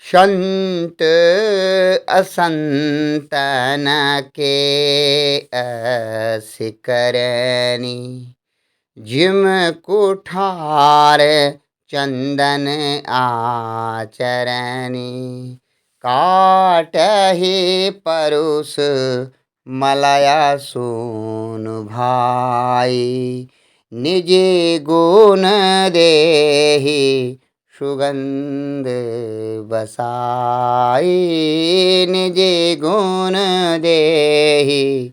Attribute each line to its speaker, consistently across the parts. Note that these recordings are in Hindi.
Speaker 1: संत असंतन के सिकरनी जिम कुठार चंदन आचरणी काटहि परुष मलया सुन भाई निज गुण देहि सुगंध बसाई निज गुण देहि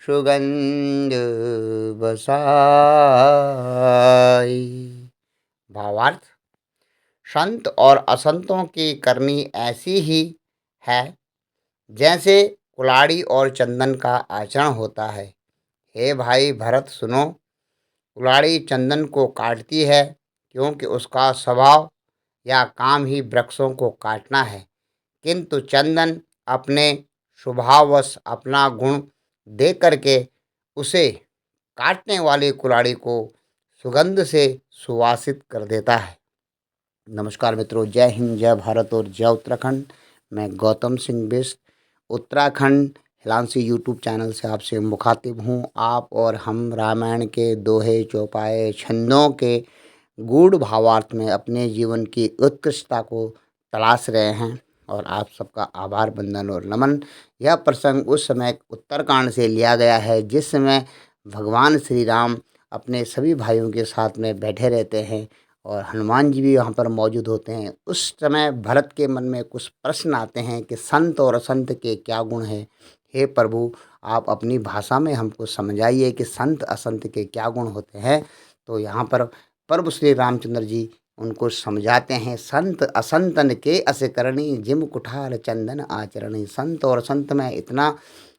Speaker 1: सुगंध बसाई। भावार्थ, संत और असंतों की करनी ऐसी ही है जैसे कुल्हाड़ी और चंदन का आचरण होता है। हे भाई भरत सुनो, कुल्हाड़ी चंदन को काटती है क्योंकि उसका स्वभाव या काम ही वृक्षों को काटना है, किंतु चंदन अपने स्वभाववश अपना गुण दे करके उसे काटने वाली कुल्हाड़ी को सुगंध से सुवासित कर देता है। नमस्कार मित्रों, जय हिंद, जय भारत और जय उत्तराखंड। मैं गौतम सिंह बिष्ट उत्तराखंड हिलांसी यूट्यूब चैनल से आपसे मुखातिब हूँ। आप और हम रामायण के दोहे चौपाए छंदों के गूढ़ भावार्थ में अपने जीवन की उत्कृष्टता को तलाश रहे हैं और आप सबका आभार, वंदन और नमन। यह प्रसंग उस समय उत्तरकांड से लिया गया है जिस समय भगवान श्री राम अपने सभी भाइयों के साथ में बैठे रहते हैं और हनुमान जी भी वहाँ पर मौजूद होते हैं। उस समय भरत के मन में कुछ प्रश्न आते हैं कि संत और असंत के क्या गुण हैं। हे प्रभु, आप अपनी भाषा में हमको समझाइए कि संत असंत के क्या गुण होते हैं। तो यहाँ पर प्रभु श्री रामचंद्र जी उनको समझाते हैं, संत असंतन के अस करणी जिम कुठार चंदन आचरणी। संत और असंत में इतना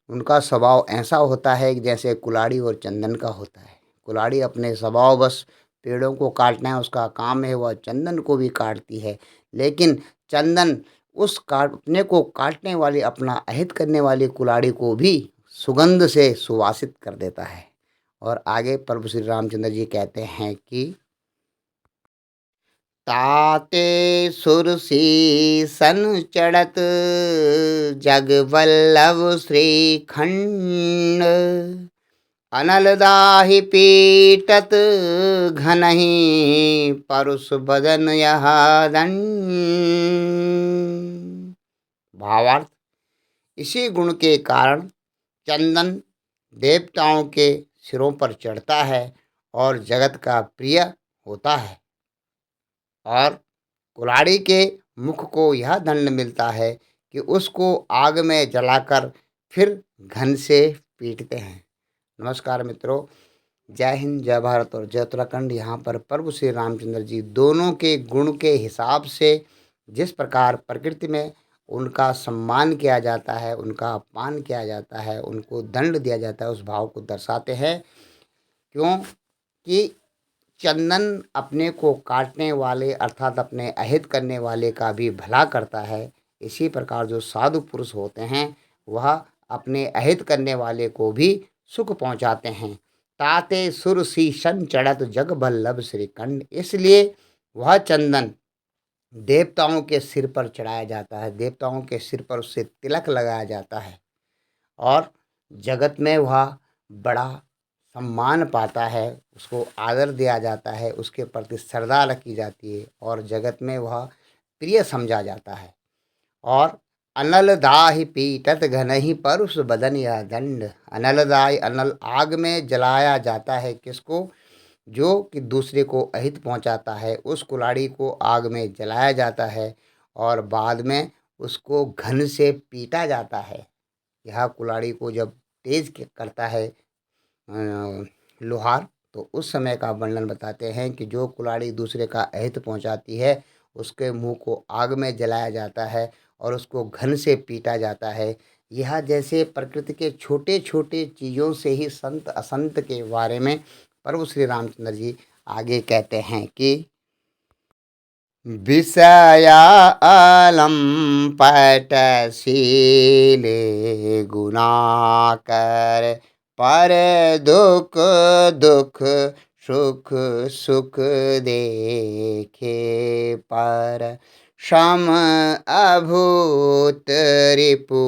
Speaker 1: उनका स्वभाव ऐसा होता है कि जैसे कुल्हाड़ी और चंदन का होता है। कुल्हाड़ी अपने स्वभाव बस पेड़ों को काटना है, उसका काम है, वह चंदन को भी काटती है, लेकिन चंदन उस काटने को काटने वाली, अपना अहित करने वाली कुल्हाड़ी को भी सुगंध से सुवासित कर देता है। और आगे प्रभु श्री रामचंद्र जी कहते हैं कि ताते सुरसी सन चढ़त जग वल्लभ श्रीखंड अनल दाहि पीटत घनहि परुष बदन यह दंड। भावार्थ, इसी गुण के कारण चंदन देवताओं के सिरों पर चढ़ता है और जगत का प्रिय होता है, और कुल्हाड़ी के मुख को यह दंड मिलता है कि उसको आग में जलाकर फिर घन से पीटते हैं। नमस्कार मित्रों, जय हिंद, जय भारत और जय उत्तराखंड। यहाँ पर प्रभु श्री रामचंद्र जी दोनों के गुण के हिसाब से जिस प्रकार प्रकृति में उनका सम्मान किया जाता है, उनका अपमान किया जाता है, उनको दंड दिया जाता है, उस भाव को दर्शाते हैं। क्यों कि चंदन अपने को काटने वाले अर्थात अपने अहित करने वाले का भी भला करता है। इसी प्रकार जो साधु पुरुष होते हैं वह अपने अहित करने वाले को भी सुख पहुंचाते हैं। ताते सुर सी सन चढ़त जग बल्लभ श्रीखंड, इसलिए वह चंदन देवताओं के सिर पर चढ़ाया जाता है, देवताओं के सिर पर उससे तिलक लगाया जाता है और जगत में वह बड़ा सम्मान पाता है, उसको आदर दिया जाता है, उसके प्रति श्रद्धा रखी जाती है और जगत में वह प्रिय समझा जाता है। और अनल दाहि पीटत घनहि परुष बदन यह दंड। अनल दाहि, अनल आग में जलाया जाता है किसको? जो कि दूसरे को अहित पहुंचाता है, उस कुल्हाड़ी को आग में जलाया जाता है और बाद में उसको घन से पीटा जाता है। यह कुल्हाड़ी को जब तेज करता है लोहार, तो उस समय का वर्णन बताते हैं कि जो कुल्हाड़ी दूसरे का अहित पहुंचाती है उसके मुंह को आग में जलाया जाता है और उसको घन से पीटा जाता है। यह जैसे प्रकृति के छोटे छोटे चीज़ों से ही संत असंत के बारे में प्रभु श्री रामचंद्र जी आगे कहते हैं कि विषया अलंपट शीले गुणाकर पर दुख दुख सुख सुख देखे पर सम अभूत रिपु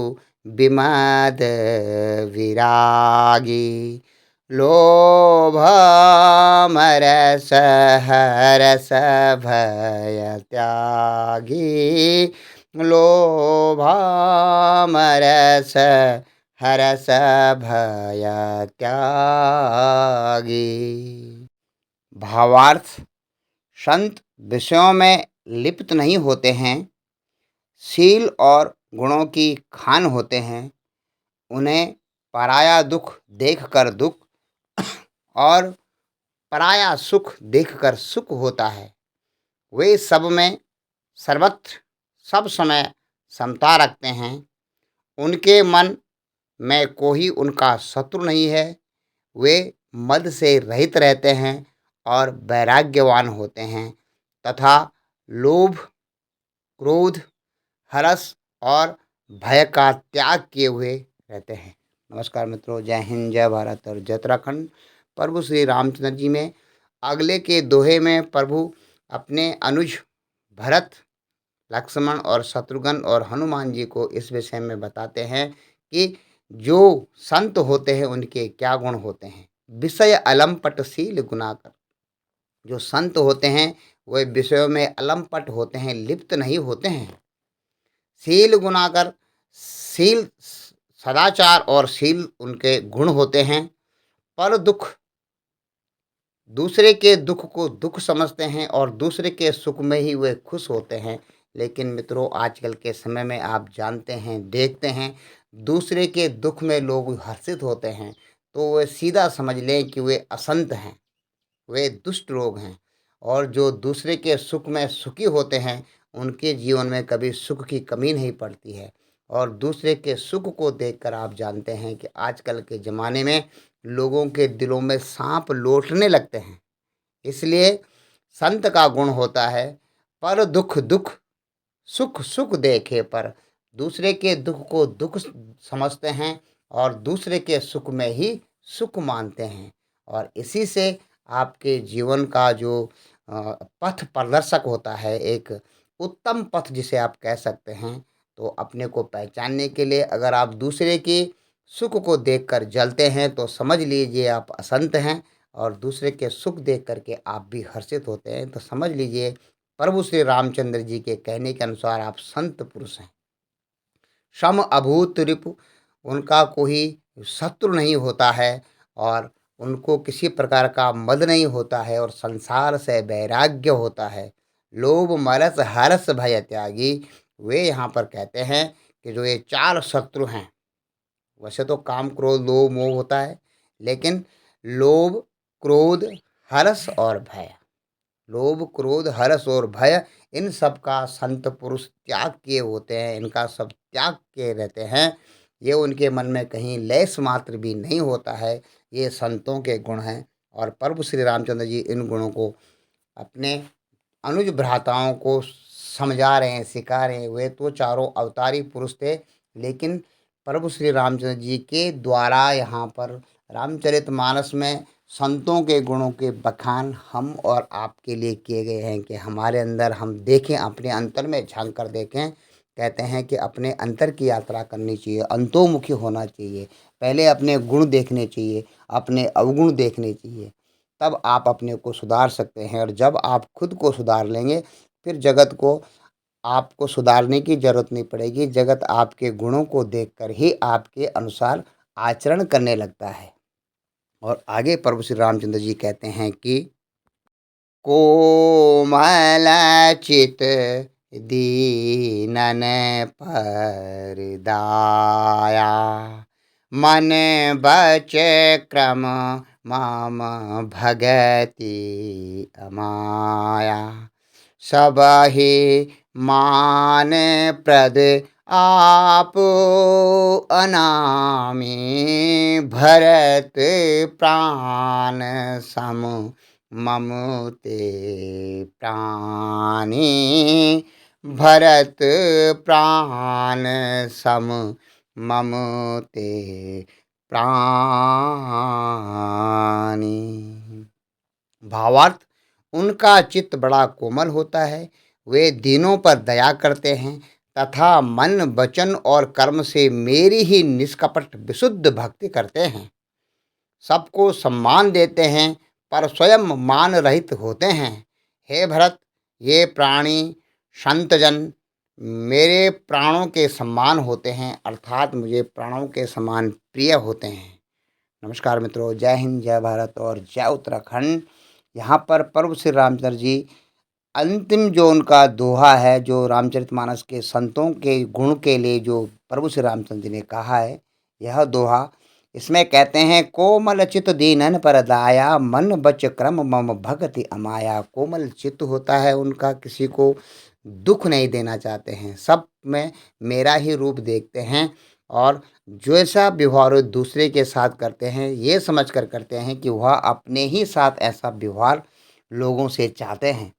Speaker 1: विमद विरागी लोभ मरस हरस भय त्यागी लोभ मरस हरस भय त्यागी। भावार्थ, संत विषयों में लिप्त नहीं होते हैं, शील और गुणों की खान होते हैं। उन्हें पराया दुख देखकर दुख और पराया सुख देखकर सुख होता है। वे सब में सर्वत्र सब समय समता रखते हैं। उनके मन में कोई उनका शत्रु नहीं है। वे मद से रहित रहते हैं और वैराग्यवान होते हैं तथा लोभ, क्रोध, हर्ष और भय का त्याग किए हुए रहते हैं। नमस्कार मित्रों, जय हिंद, जय भारत और जय उत्तराखंड। प्रभु श्री रामचंद्र जी में अगले के दोहे में प्रभु अपने अनुज भरत, लक्ष्मण और शत्रुघ्न और हनुमान जी को इस विषय में बताते हैं कि जो संत होते हैं उनके क्या गुण होते हैं। विषय अलंपटशील गुणाकर, जो संत होते हैं वे विषयों में अलंपट होते हैं, लिप्त नहीं होते हैं। शील गुणाकर, शील सदाचार और शील उनके गुण होते हैं। पर दुख, दूसरे के दुख को दुख समझते हैं और दूसरे के सुख में ही वे खुश होते हैं। लेकिन मित्रों, आजकल के समय में आप जानते हैं, देखते हैं, दूसरे के दुख में लोग हर्षित होते हैं तो वे सीधा समझ लें कि वे असंत हैं, वे दुष्ट लोग हैं। और जो दूसरे के सुख में सुखी होते हैं उनके जीवन में कभी सुख की कमी नहीं पड़ती है। और दूसरे के सुख को देखकर आप जानते हैं कि आजकल के ज़माने में लोगों के दिलों में सांप लौटने लगते हैं। इसलिए संत का गुण होता है पर दुख दुख, सुख सुख देखे पर। दूसरे के दुख को दुख समझते हैं और दूसरे के सुख में ही सुख मानते हैं। और इसी से आपके जीवन का जो पथ प्रदर्शक होता है, एक उत्तम पथ जिसे आप कह सकते हैं, तो अपने को पहचानने के लिए अगर आप दूसरे के सुख को देखकर जलते हैं तो समझ लीजिए आप असंत हैं। और दूसरे के सुख देख करके आप भी हर्षित होते हैं तो समझ लीजिए प्रभु श्री रामचंद्र जी के कहने के अनुसार आप संत पुरुष हैं। सम अभूत रिपु, उनका कोई शत्रु नहीं होता है और उनको किसी प्रकार का मद नहीं होता है और संसार से वैराग्य होता है। लोभ मरस हरस भय त्यागी, वे यहाँ पर कहते हैं कि जो ये चार शत्रु हैं, वैसे तो काम क्रोध लोभ मोह होता है, लेकिन लोभ, क्रोध, हर्ष और भय, लोभ, क्रोध, हर्ष और भय, इन सब का संत पुरुष त्याग किए होते हैं, इनका सब त्याग किए रहते हैं। ये उनके मन में कहीं लेस मात्र भी नहीं होता है। ये संतों के गुण हैं और प्रभु श्री रामचंद्र जी इन गुणों को अपने अनुज भ्राताओं को समझा रहे हैं, सिखा रहे हैं। वे तो चारों अवतारी पुरुष थे, लेकिन प्रभु श्री रामचंद्र जी के द्वारा यहाँ पर रामचरितमानस में संतों के गुणों के बखान हम और आपके लिए किए गए हैं कि हमारे अंदर हम देखें, अपने अंतर में झांक कर देखें। कहते हैं कि अपने अंतर की यात्रा करनी चाहिए, अंतोमुखी होना चाहिए। पहले अपने गुण देखने चाहिए, अपने अवगुण देखने चाहिए, तब आप अपने को सुधार सकते हैं। और जब आप खुद को सुधार लेंगे फिर जगत को आपको सुधारने की ज़रूरत नहीं पड़ेगी। जगत आपके गुणों को देखकर ही आपके अनुसार आचरण करने लगता है। और आगे प्रभु श्री रामचंद्र जी कहते हैं कि कोमल चित दीनन पर दाया, मन बच क्रम माम भगति अमाया। सबहि मान प्रद आप अनामी, भरत प्राण सम मम ते प्राणी। भरत प्राण सम मम ते प्राणी। भावार्थ, उनका चित्त बड़ा कोमल होता है, वे दीनों पर दया करते हैं तथा मन, वचन और कर्म से मेरी ही निष्कपट विशुद्ध भक्ति करते हैं। सबको सम्मान देते हैं पर स्वयं मान रहित होते हैं। हे भरत, ये प्राणी संतजन मेरे प्राणों के समान होते हैं, अर्थात मुझे प्राणों के समान प्रिय होते हैं। नमस्कार मित्रों, जय हिंद, जय भारत और जय उत्तराखंड। यहाँ पर प्रभु श्री रामचंद्र जी अंतिम जो उनका दोहा है, जो रामचरितमानस के संतों के गुण के लिए जो प्रभु श्री रामचंद्र जी ने कहा है, यह दोहा इसमें कहते हैं, कोमल चित दीनन पर दाया, मन बच क्रम मम भगति अमाया। कोमल चित्त होता है उनका, किसी को दुख नहीं देना चाहते हैं, सब में मेरा ही रूप देखते हैं और जैसा व्यवहार दूसरे के साथ करते हैं ये समझकर करते हैं कि वह अपने ही साथ ऐसा व्यवहार लोगों से चाहते हैं।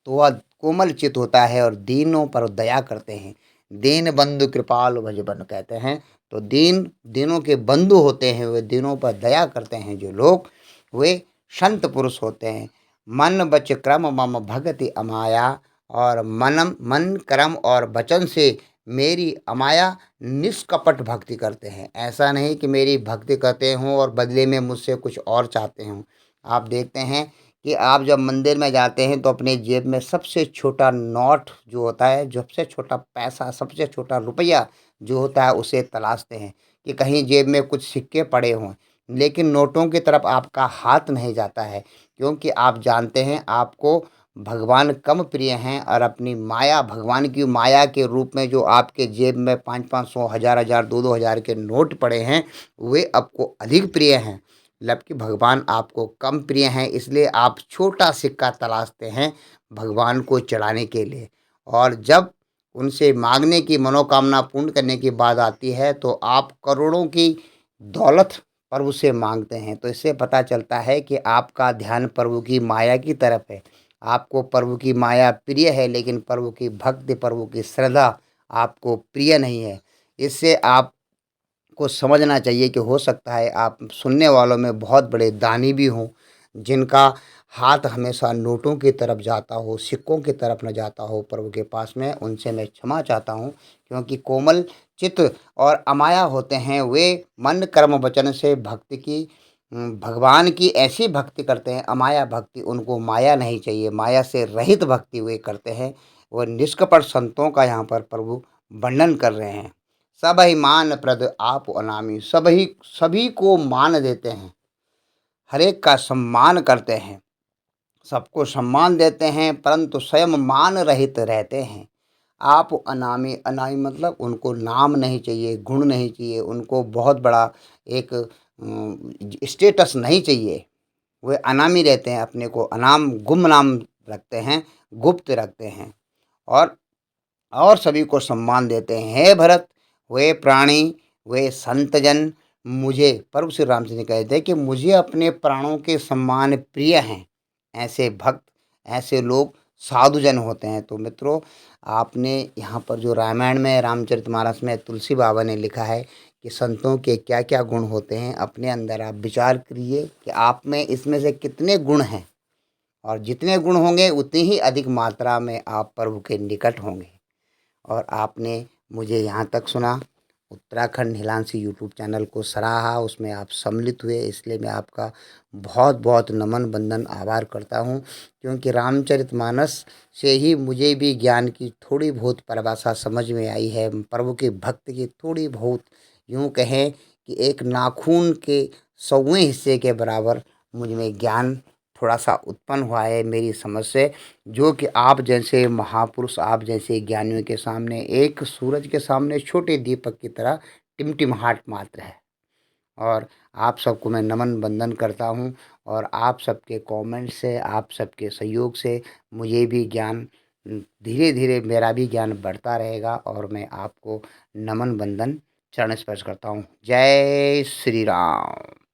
Speaker 1: तो वह कोमल चित होता है और दीनों पर दया करते हैं। दीन बंधु कृपाल भजबन कहते हैं। तो दीनों के बंधु होते हैं, वे दीनों पर दया करते हैं जो लोग, वे संत पुरुष होते हैं। मन बच क्रम मम भगति अमाया, और मन कर्म और वचन से मेरी अमाया निष्कपट भक्ति करते हैं। ऐसा नहीं कि मेरी भक्ति करते हों और बदले में मुझसे कुछ और चाहते हों। आप देखते हैं कि आप जब मंदिर में जाते हैं तो अपने जेब में सबसे छोटा नोट जो होता है, सबसे छोटा पैसा, सबसे छोटा रुपया जो होता है उसे तलाशते हैं कि कहीं जेब में कुछ सिक्के पड़े हों। लेकिन नोटों की तरफ आपका हाथ नहीं जाता है, क्योंकि आप जानते हैं आपको भगवान कम प्रिय हैं और अपनी माया, भगवान की माया के रूप में जो आपके जेब में 500-500, 1000-1000, 2-2000 के नोट पड़े हैं, वे आपको अधिक प्रिय हैं। जबकि भगवान आपको कम प्रिय हैं, इसलिए आप छोटा सिक्का तलाशते हैं भगवान को चढ़ाने के लिए। और जब उनसे मांगने की, मनोकामना पूर्ण करने की बात आती है तो आप करोड़ों की दौलत प्रभु से मांगते हैं। तो इससे पता चलता है कि आपका ध्यान प्रभु की माया की तरफ है। आपको प्रभु की माया प्रिय है, लेकिन प्रभु की भक्ति, प्रभु की श्रद्धा आपको प्रिय नहीं है। इससे आप को समझना चाहिए कि हो सकता है आप सुनने वालों में बहुत बड़े दानी भी हों, जिनका हाथ हमेशा नोटों की तरफ जाता हो, सिक्कों की तरफ न जाता हो प्रभु के पास में। उनसे मैं क्षमा चाहता हूँ, क्योंकि कोमल चित्त और अमाया होते हैं वे, मन कर्म वचन से भक्ति की, भगवान की ऐसी भक्ति करते हैं, अमाया भक्ति। उनको माया नहीं चाहिए, माया से रहित भक्ति वे करते हैं। वो निष्कपट संतों का यहाँ पर प्रभु वर्णन कर रहे हैं। सबहि मान प्रद आप अनामी, सभी को मान देते हैं, हर एक का सम्मान करते हैं, सबको सम्मान देते हैं, परंतु स्वयं मान रहित रहते हैं। आप अनामी, अनामी मतलब उनको नाम नहीं चाहिए, गुण नहीं चाहिए, उनको बहुत बड़ा एक स्टेटस नहीं चाहिए। वे अनामी रहते हैं, अपने को अनाम, गुमनाम रखते हैं, गुप्त रखते हैं और सभी को सम्मान देते हैं। हे भरत, वे प्राणी, वे संतजन मुझे, प्रभु श्री रामचंद्र कहते हैं कि मुझे अपने प्राणों के सम्मान प्रिय हैं। ऐसे भक्त, ऐसे लोग साधुजन होते हैं। तो मित्रों, आपने यहाँ पर जो रामायण में, रामचरितमानस में तुलसी बाबा ने लिखा है कि संतों के क्या क्या गुण होते हैं, अपने अंदर आप विचार करिए कि आप में इसमें से कितने गुण हैं, और जितने गुण होंगे उतनी ही अधिक मात्रा में आप प्रभु के निकट होंगे। और आपने मुझे यहाँ तक सुना, उत्तराखंड हिलांसी यूट्यूब चैनल को सराहा, उसमें आप सम्मिलित हुए, इसलिए मैं आपका बहुत बहुत नमन बंदन आभार करता हूँ। क्योंकि रामचरितमानस से ही मुझे भी ज्ञान की थोड़ी बहुत परिभाषा समझ में आई है, प्रभु के भक्त की थोड़ी बहुत, यूँ कहें कि एक नाखून के 100वें हिस्से के बराबर मुझ में ज्ञान थोड़ा सा उत्पन्न हुआ है मेरी समझ से, जो कि आप जैसे महापुरुष, आप जैसे ज्ञानियों के सामने, एक सूरज के सामने छोटे दीपक की तरह टिमटिमाहट मात्र है। और आप सबको मैं नमन बंदन करता हूँ, और आप सबके कमेंट से, आप सबके सहयोग से मुझे भी ज्ञान, धीरे धीरे मेरा भी ज्ञान बढ़ता रहेगा। और मैं आपको नमन बंदन चरण स्पर्श करता हूँ। जय श्री राम।